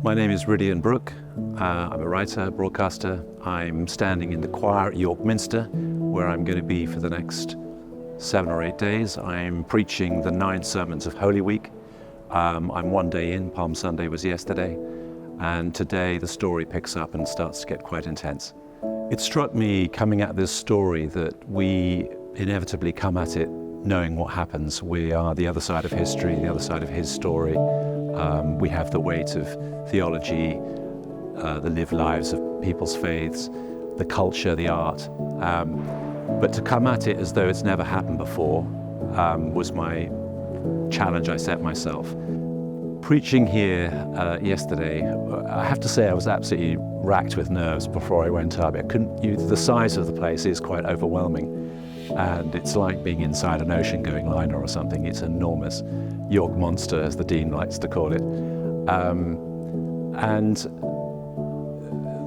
My name is Rhidian Brook. I'm a writer, broadcaster. I'm standing in the choir at York Minster, where I'm going to be for the next 7 or 8 days. I'm preaching the 9 sermons of Holy Week. I'm one day in, Palm Sunday was yesterday, and today the story picks up and starts to get quite intense. It struck me coming at this story that we inevitably come at it knowing what happens. We are the other side of history, the other side of his story. We have the weight of theology, the lived lives of people's faiths, the culture, the art. But to come at it as though it's never happened before was my challenge I set myself. Preaching here yesterday, I have to say I was absolutely racked with nerves before I went up. The size of the place is quite overwhelming, and it's like being inside an ocean-going liner or something. It's enormous. York Monster, as the Dean likes to call it. And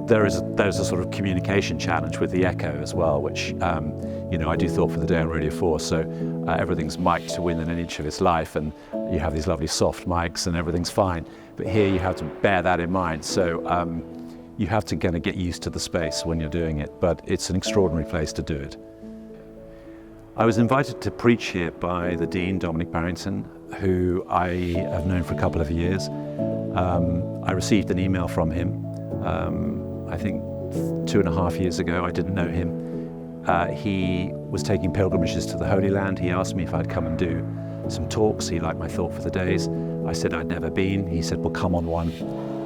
there's a sort of communication challenge with the echo as well, which I do thought for the day on Radio 4. So everything's mic'd to within an inch of its life, and you have these lovely soft mics and everything's fine. But here you have to bear that in mind. So you have to kind of get used to the space when you're doing it, but it's an extraordinary place to do it. I was invited to preach here by the Dean, Dominic Barrington, who I have known for a couple of years. I received an email from him, I think 2.5 years ago. I didn't know him. He was taking pilgrimages to the Holy Land. He asked me if I'd come and do some talks. He liked my thought for the days. I said I'd never been. He said, well, come on one.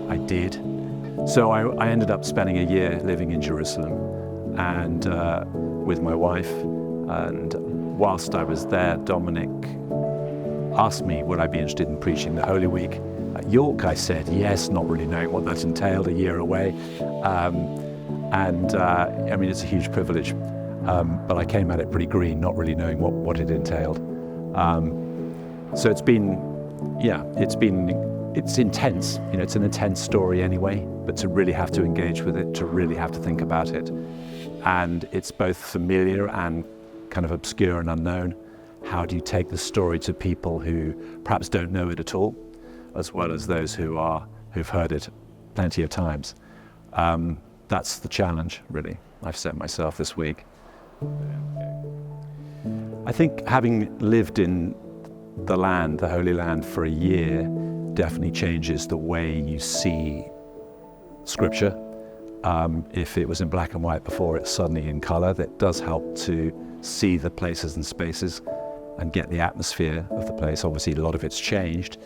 I did. So I ended up spending a year living in Jerusalem and with my wife. And whilst I was there, Dominic asked me would I be interested in preaching the Holy Week at York. I said yes, not really knowing what that entailed, a year away. It's a huge privilege, but I came at it pretty green, not really knowing what it entailed. So it's intense. It's an intense story anyway, but to really have to engage with it, to really have to think about it. And it's both familiar and kind of obscure and unknown. How do you take the story to people who perhaps don't know it at all, as well as those who've heard it plenty of times? That's the challenge, really, I've set myself this week. I think having lived in the land, the Holy Land, for a year definitely changes the way you see Scripture. If it was in black and white before, it's suddenly in colour. That does help to see the places and spaces and get the atmosphere of the place. Obviously, a lot of it's changed,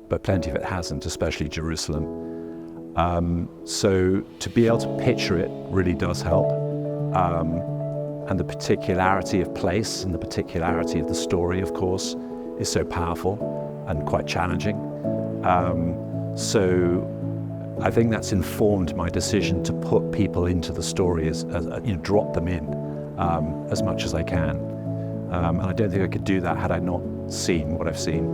but plenty of it hasn't, especially Jerusalem. So to be able to picture it really does help. And the particularity of place and the particularity of the story, of course, is so powerful and quite challenging. So I think that's informed my decision to put people into the story, drop them in as much as I can. And I don't think I could do that had I not seen what I've seen.